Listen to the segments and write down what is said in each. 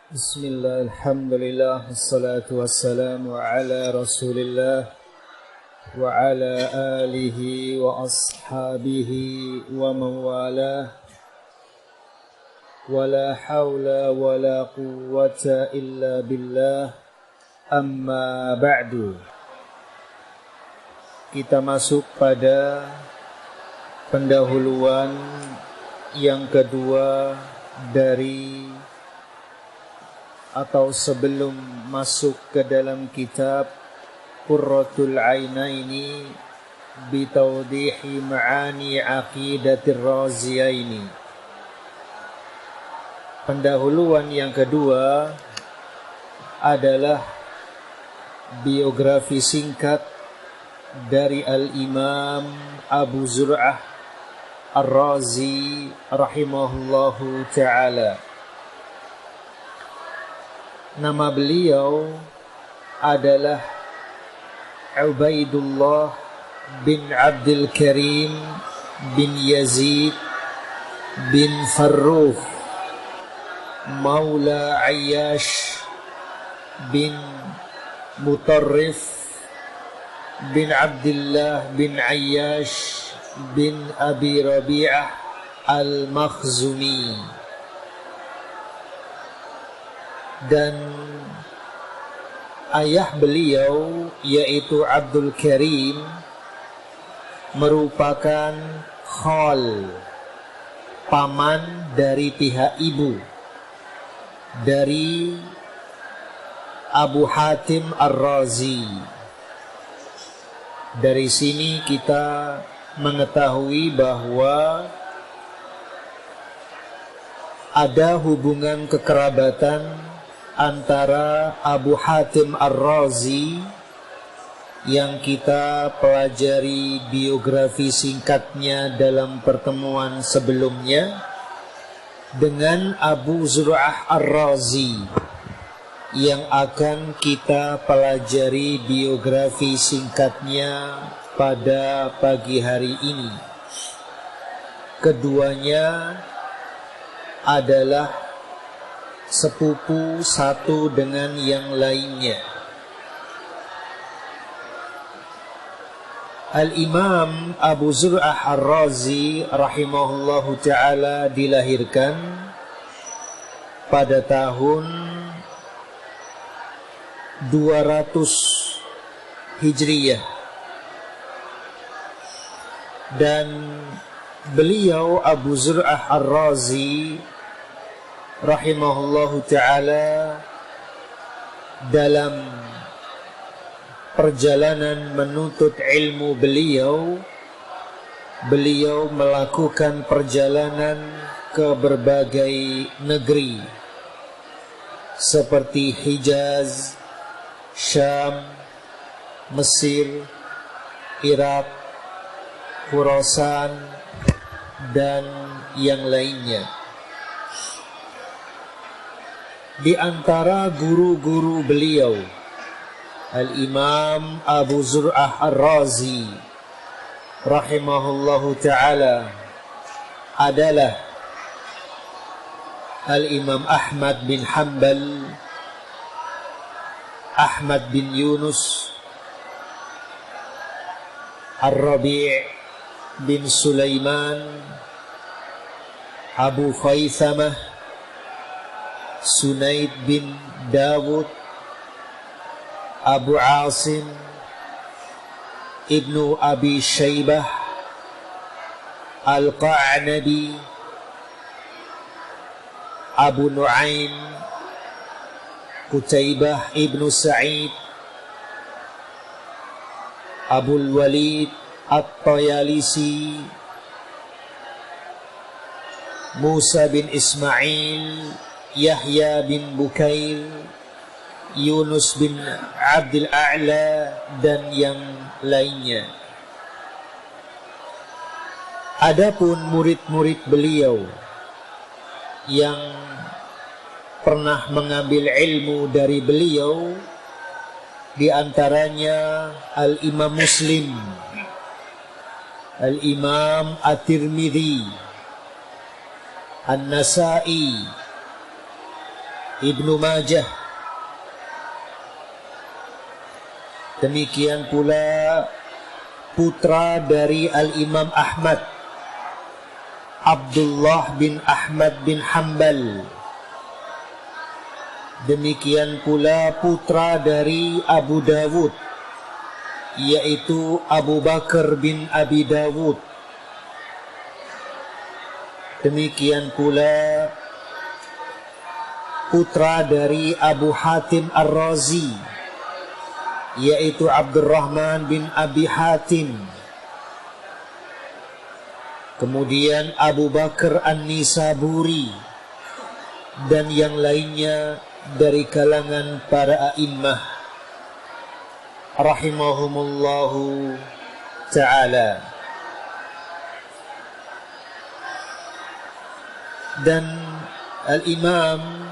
Bismillah, alhamdulillah, wassalatu wassalamu ala rasulillah wa ala alihi wa ashabihi wa mawalah wa la hawla wa la quwwata illa billah, amma ba'du. Kita masuk pada pendahuluan yang kedua dari atau sebelum masuk ke dalam kitab Qurratul Ainaini bi tawdihi ma'ani aqidatir raziyaini. Pendahuluan yang kedua adalah biografi singkat dari Al-Imam Abu Zur'ah Ar-Razi rahimahullahu ta'ala. Nama beliau adalah Ubaidullah bin Abdul Karim bin Yazid bin Farrukh Maula Ayyash bin Mutarrif bin Abdullah bin Ayyash bin Abi Rabi'ah Al-Makhzumi. Dan ayah beliau yaitu Abdul Karim merupakan khal, paman dari pihak ibu dari Abu Hatim Ar-Razi. Dari sini kita mengetahui bahwa ada hubungan kekerabatan antara Abu Hatim Ar-Razi yang kita pelajari biografi singkatnya dalam pertemuan sebelumnya dengan Abu Zur'ah Ar-Razi yang akan kita pelajari biografi singkatnya pada pagi hari ini. Keduanya adalah sepupu satu dengan yang lainnya. Al-Imam Abu Zur'ah Ar-Razi rahimahullahu ta'ala dilahirkan pada tahun 200 Hijriyah, dan beliau Abu Zur'ah Ar-Razi rahimahullahu ta'ala dalam perjalanan menuntut ilmu beliau melakukan perjalanan ke berbagai negeri seperti Hijaz, Syam, Mesir, Irak, Khurasan, dan yang lainnya. Di antara guru-guru beliau, Al-Imam Abu Zur'ah Ar-Razi rahimahullahu ta'ala adalah Al-Imam Ahmad bin Hanbal, Ahmad bin Yunus, Ar-Rabi' bin Sulaiman, Abu Khaythamah, Sunaid bin Dawud, Abu Asim, Ibnu Abi Shaybah, Al-Qa'nabi, Abu Nu'aim, Qutaybah Ibnu Sa'id, Abu Walid At-Tayalisi, Musa bin Ismail, Yahya bin Bukair, Yunus bin Abdul A'la, dan yang lainnya. Adapun murid-murid beliau yang pernah mengambil ilmu dari beliau, di antaranya Al-Imam Muslim, Al-Imam At-Tirmidzi, An-Nasa'i, Ibnu Majah. Demikian pula putra dari Al-Imam Ahmad, Abdullah bin Ahmad bin Hanbal. Demikian pula putra dari Abu Dawud, yaitu Abu Bakar bin Abi Dawud. Demikian pula putra dari Abu Hatim Ar-Razi, yaitu Abdurrahman bin Abi Hatim. Kemudian Abu Bakar An-Nisaburi dan yang lainnya dari kalangan para a'immah rahimahumullahu ta'ala. Dan Al-Imam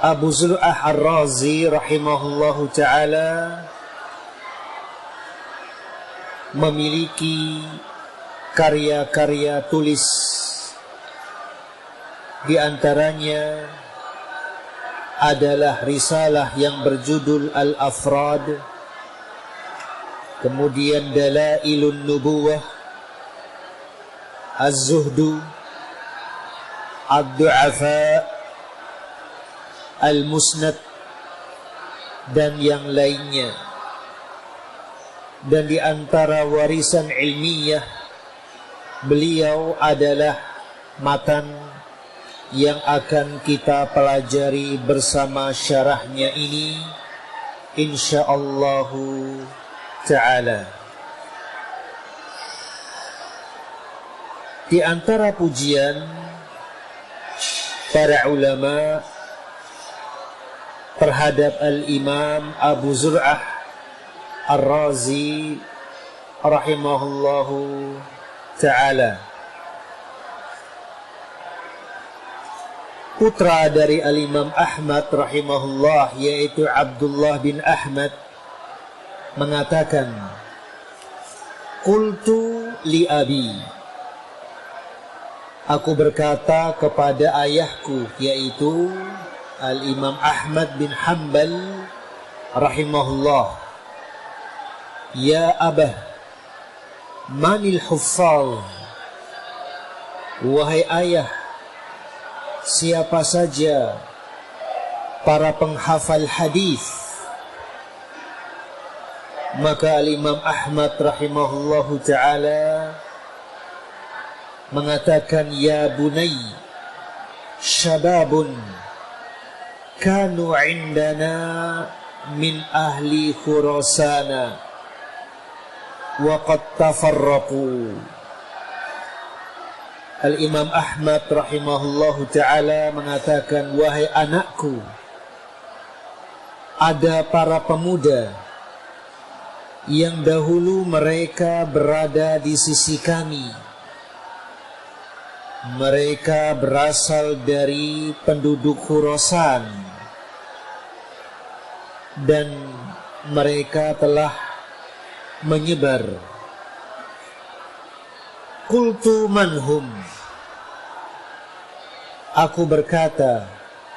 Abu Zur'ah Ar-Razi rahimahullahu ta'ala memiliki karya-karya tulis. Di antaranya adalah risalah yang berjudul Al-Afrad, kemudian Dalailun Nubuwah, Az-Zuhdu, Ad-Du'afa, Al-Musnad, dan yang lainnya. Dan di antara warisan ilmiah beliau adalah matan yang akan kita pelajari bersama syarahnya ini insyaallah ta'ala. Di antara pujian para ulama terhadap Al-Imam Abu Zur'ah Ar-Razi rahimahullahu ta'ala, putra dari Al-Imam Ahmad rahimahullah, yaitu Abdullah bin Ahmad, mengatakan, Qultu li abi, aku berkata kepada ayahku, yaitu Al-Imam Ahmad bin Hanbal rahimahullah, Ya abah, manil huffaz, wahai ayah, siapa saja para penghafal hadis? Maka Al-Imam Ahmad rahimahullahu ta'ala mengatakan, Ya bunay, syababun kanu indana min ahli Khurasana wa qad tafarraqu. Al-Imam Ahmad rahimahullahu ta'ala mengatakan, wahai anakku, ada para pemuda yang dahulu mereka berada di sisi kami. Mereka berasal dari penduduk Khurasan dan mereka telah menyebar. Qultu manhum, aku berkata,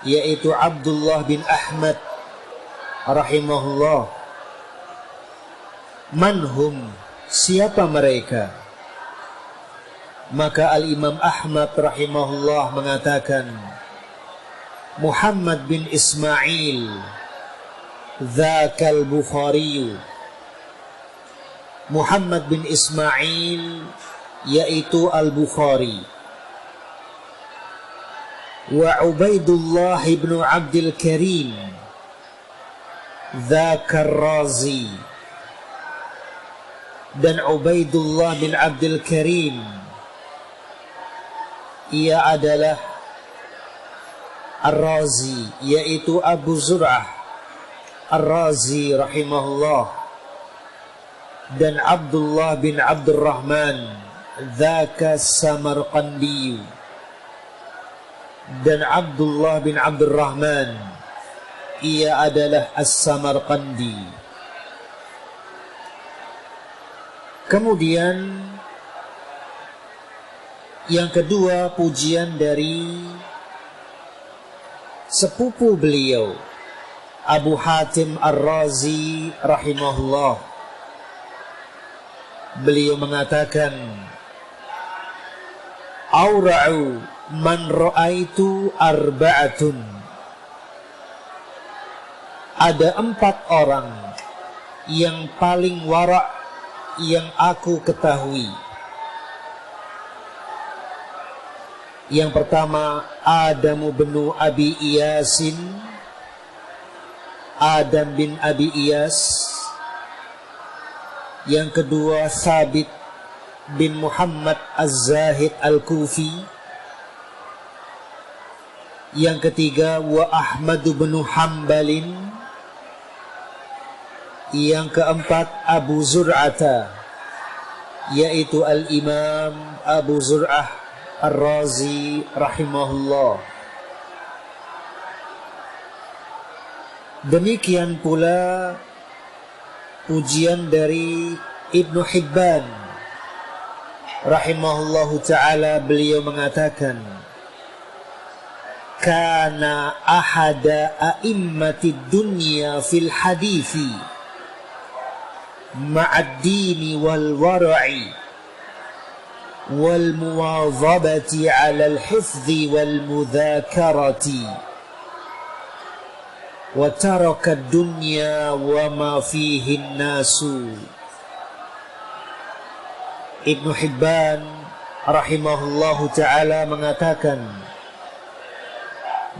yaitu Abdullah bin Ahmad rahimahullah, manhum, siapa mereka? Maka Al-Imam Ahmad rahimahullah mengatakan, Muhammad bin Ismail dzakal Bukhari. Muhammad bin Ismail yaitu Al-Bukhari. Wa Ubaidullah ibn Abdul Karim dzakar Razi. Dan Ubaidullah bin Abdul Karim, ia adalah Ar-Razi, yaitu Abu Zur'ah Ar-Razi rahimahullah. Dan Abdullah bin Abdurrahman dzaka Samarqandi. Dan Abdullah bin Abdurrahman, ia adalah As-Samarqandi. Kemudian yang kedua, pujian dari sepupu beliau Abu Hatim Ar-Razi rahimahullah. Beliau mengatakan, aura'u man ra'aitu arba'atun. Ada 4 orang yang paling wara' yang aku ketahui. Yang pertama, Adam bin Abi Iyasin, Adam bin Abi Iyas. Yang kedua, Thabit bin Muhammad Az-Zahid Al-Kufi. Yang ketiga, wa Ahmad bin Hanbalin. Yang keempat, Abu Zur'ata, yaitu Al-Imam Abu Zur'ah Ar-Razi rahimahullah. Demikian pula pujian dari Ibnu Hibban rahimahullahu ta'ala. Beliau mengatakan, kana ahada a'immatid dunya fil hadithi ma'ad dini wal wara'i wal muwadhabati 'ala al hifdhi wal mudzakarati wa taraka ad-dunya wa ma fihi an-nasu. Ibnu Hibban rahimahullahu ta'ala mengatakan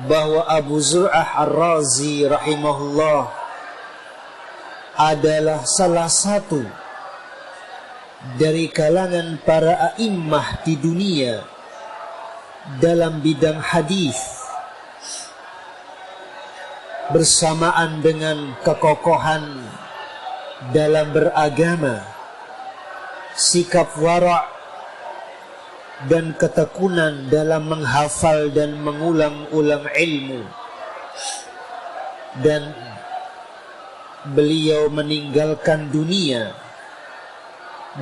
bahwa Abu Zur'ah Ar-Razi rahimahullah adalah salah satu dari kalangan para a'immah di dunia dalam bidang hadis, bersamaan dengan kekokohan dalam beragama, sikap wara' dan ketekunan dalam menghafal dan mengulang-ulang ilmu. Dan beliau meninggalkan dunia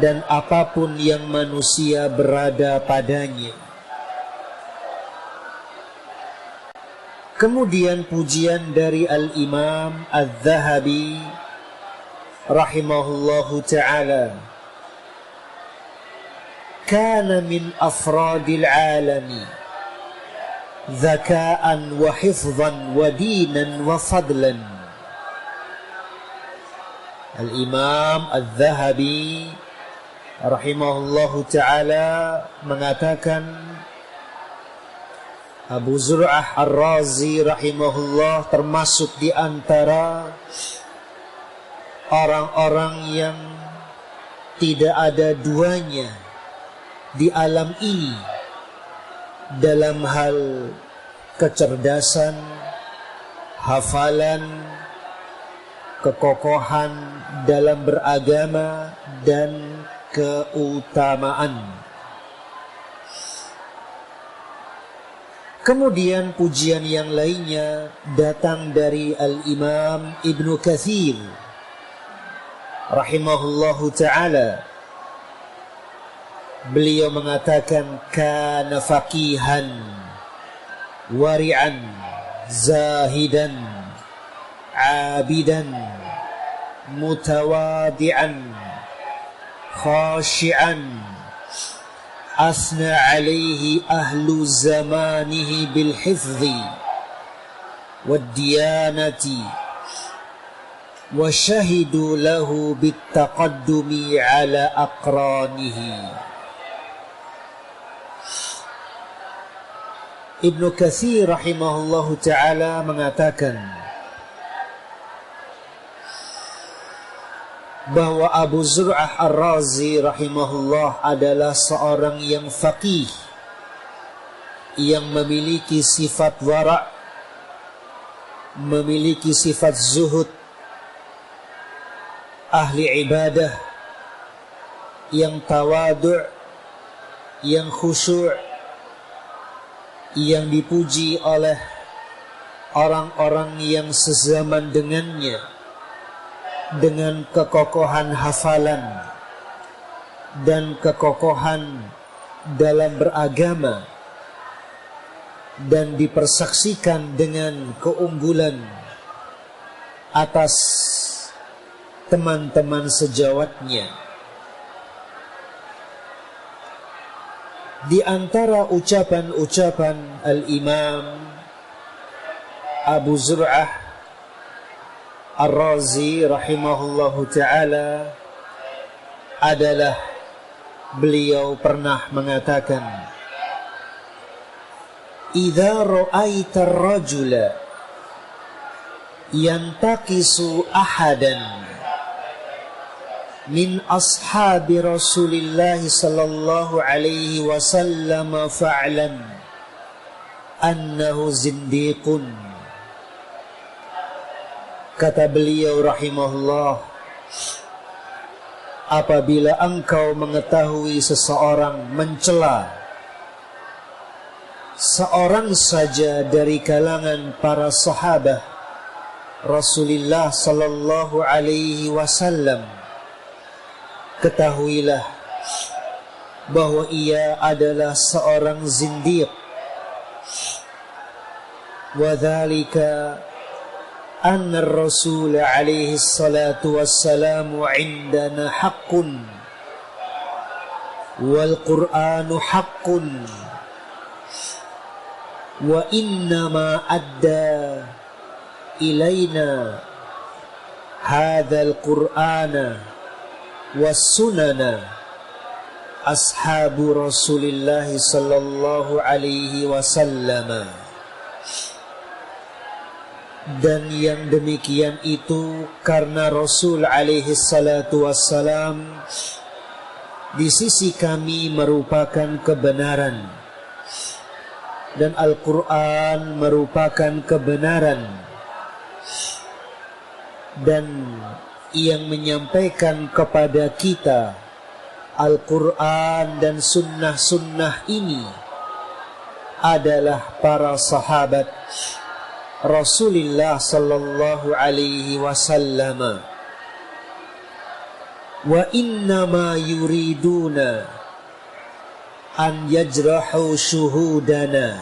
dan apapun yang manusia berada padanya. Kemudian pujian dari Al-Imam Al-Zahabi rahimahullahu ta'ala. Kana min afradil alami zaka'an wa hifzan wa dinan wa fadlan. Al-Imam Al-Zahabi rahimahullahu ta'ala mengatakan, Abu Zur'ah Ar-Razi rahimahullah termasuk di antara orang-orang yang tidak ada duanya di alam ini dalam hal kecerdasan, hafalan, kekokohan dalam beragama, dan keutamaan. Kemudian pujian yang lainnya datang dari Al-Imam Ibnu Katsir rahimahullahu ta'ala. Beliau mengatakan, kana faqihan wari'an zahidan abidan mutawadi'an khashi'an asna alaihi ahlu zamanihi bil hifzi wad diyanati wa syahidu lahu bit taqaddumi ala aqranihi. Ibnu Katsir rahimahullahu ta'ala mengatakan bahwa Abu Zur'ah Ar-Razi rahimahullah adalah seorang yang faqih, yang memiliki sifat wara', memiliki sifat zuhud, ahli ibadah, yang tawadu', yang khusyuk, yang dipuji oleh orang-orang yang sezaman dengannya dengan kekokohan hafalan dan kekokohan dalam beragama, dan dipersaksikan dengan keunggulan atas teman-teman sejawatnya. Di antara ucapan-ucapan Al-Imam Abu Zur'ah Ar-Razi rahimahullahu ta'ala adalah beliau pernah mengatakan, "Idza ra'aita ar-rajula yantaqisu ahadan min ashabi Rasulillah sallallahu alaihi wasallam fa'lam annahu zindiqun." Kata beliau rahimahullah, apabila engkau mengetahui seseorang mencela seorang saja dari kalangan para sahabat Rasulullah sallallahu alaihi wasallam, ketahuilah bahwa ia adalah seorang zindiq. Wa dzalika anna ar-rasul alaihi salatu wassalamu indana haqqun wal qur'anu haqqun wa innama adda ilayna hadzal qur'ana was sunana ashabu Rasulillah sallallahu alaihi wasallam. Dan yang demikian itu karena Rasul alaihi salatu wassalam di sisi kami merupakan kebenaran dan Al-Quran merupakan kebenaran, dan yang menyampaikan kepada kita Al-Quran dan sunnah-sunnah ini adalah para sahabat Rasulullah sallallahu alaihi wasallam. Wa innama yuriduna an yajrahu syuhudana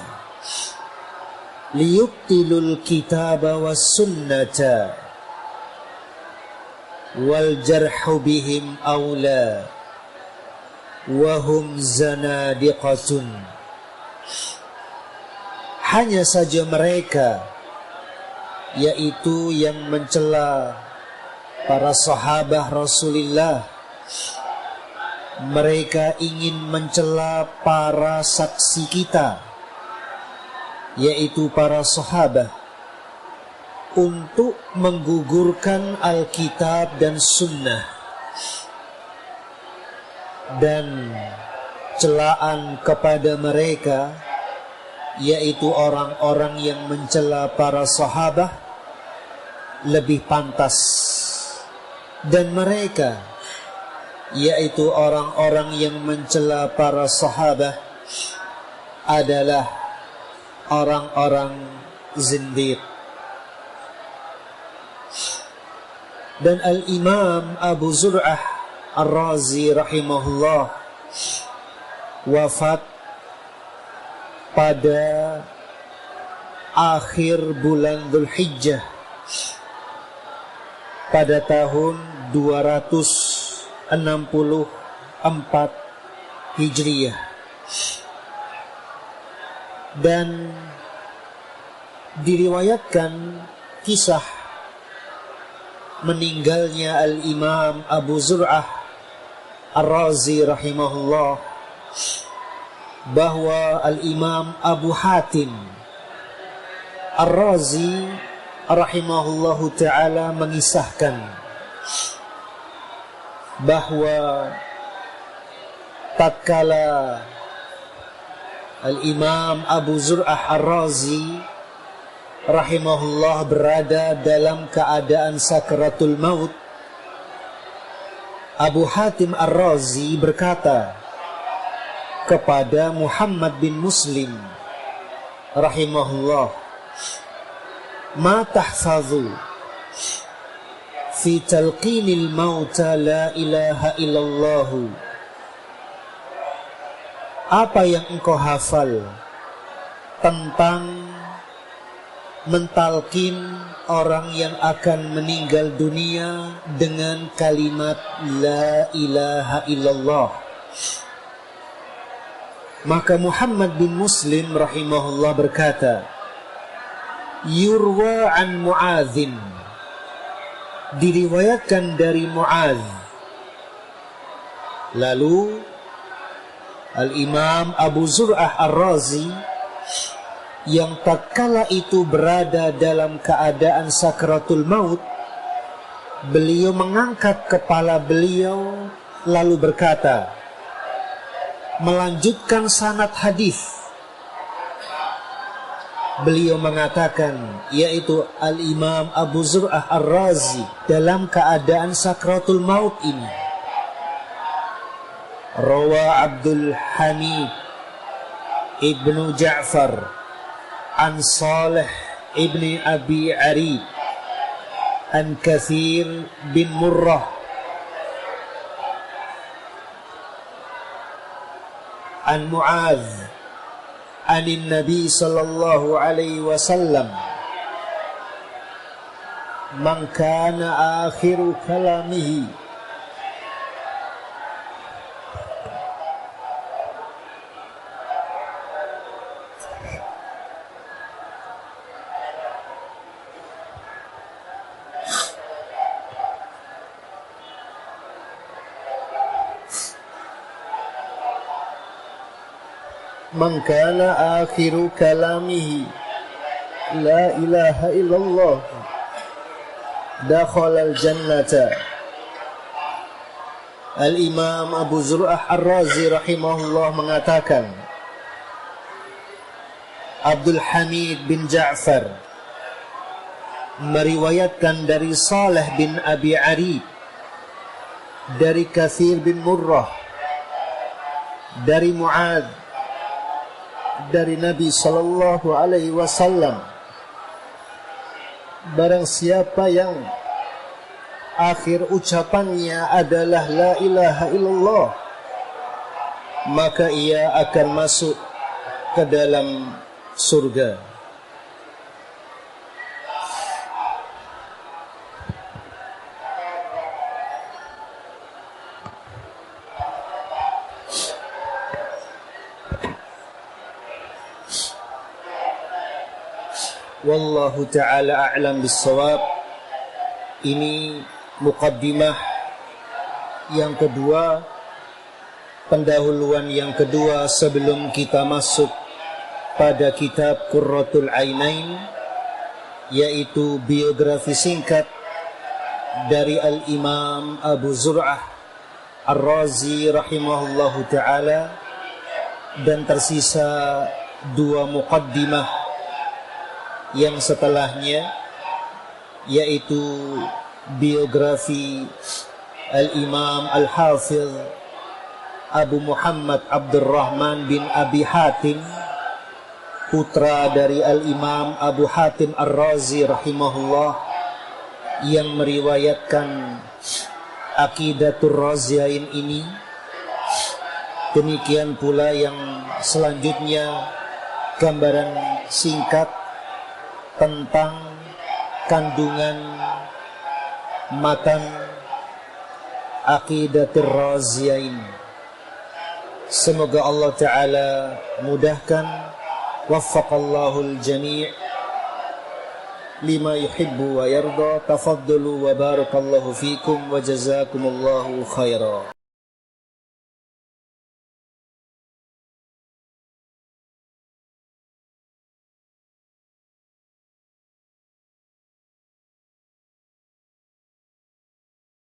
liyubtilul kitaba was sunnata wal jarhu bihim awla wa hum zanadiqatun. Hanya saja mereka, yaitu yang mencela para sahabat Rasulullah, mereka ingin mencela para saksi kita, yaitu para sahabat, untuk menggugurkan Alkitab dan Sunnah. Dan celaan kepada mereka, yaitu orang-orang yang mencela para sahabat, lebih pantas. Dan mereka, yaitu orang-orang yang mencela para sahabat, adalah orang-orang zindiq. Dan Al-Imam Abu Zur'ah Ar-Razi rahimahullah wafat pada akhir bulan Dzulhijjah pada tahun 264 Hijriah. Dan diriwayatkan kisah meninggalnya Al-Imam Abu Zur'ah Ar-Razi rahimahullah, bahwa Al-Imam Abu Hatim Ar-Razi rahimahullahu ta'ala mengisahkan bahwa tatkala Al-Imam Abu Zur'ah Ar-Razi rahimahullah berada dalam keadaan sakaratul maut, Abu Hatim Ar-Razi berkata kepada Muhammad bin Muslim rahimahullah, "Ma tahfazu fi talqinil mauta la ilaha illallah?" Apa yang engkau hafal tentang mentalkin orang yang akan meninggal dunia dengan kalimat La ilaha illallah. Maka Muhammad bin Muslim rahimahullah berkata, yurwa an Mu'adzin, diriwayatkan dari Mu'adz. Lalu Al-Imam Abu Zur'ah Ar-Razi yang tatkala itu berada dalam keadaan sakratul maut, beliau mengangkat kepala beliau lalu berkata, melanjutkan sanad hadis. Beliau mengatakan, yaitu Al-Imam Abu Zur'ah Ar-Razi dalam keadaan sakratul maut ini, Rawa Abdul Hamid Ibnu Ja'far an Salih ibni Abi Arib an Kathir bin Murrah an Mu'adz an Nabi sallallahu alaihi wasallam, man kana akhiru kalamihi man kana akhiru kalamihi la ilaha illallah dakhala al-jannata. Al-Imam Abu Zur'ah Ar-Razi rahimahullah mengatakan, Abdul Hamid bin Ja'far meriwayatkan dari Salih bin Abi Arib, dari Kathir bin Murrah, dari Mu'adz, dari Nabi sallallahu alaihi wasallam, barang siapa yang akhir ucapannya adalah la ilaha illallah, maka ia akan masuk ke dalam surga. Wallahu ta'ala a'lam bissawab. Ini muqaddimah yang kedua, pendahuluan yang kedua sebelum kita masuk pada kitab Qurratul Ainain, yaitu biografi singkat dari Al-Imam Abu Zur'ah Ar-Razi rahimahullahu ta'ala, dan tersisa dua muqaddimah yang setelahnya, yaitu biografi Al-Imam Al-Hafidh Abu Muhammad Abdurrahman bin Abi Hatim, putra dari Al-Imam Abu Hatim Ar-Razi rahimahullah, yang meriwayatkan Aqidatul Raziyain ini. Demikian pula yang selanjutnya, gambaran singkat tentang kandungan matan Aqidatul Raziyain. Semoga Allah Ta'ala mudahkan, waffaqallahu al-jami' lima yuhibbu wa yarda. Tafaddalu wa barakallahu fikum wa jazakumullahu khaira.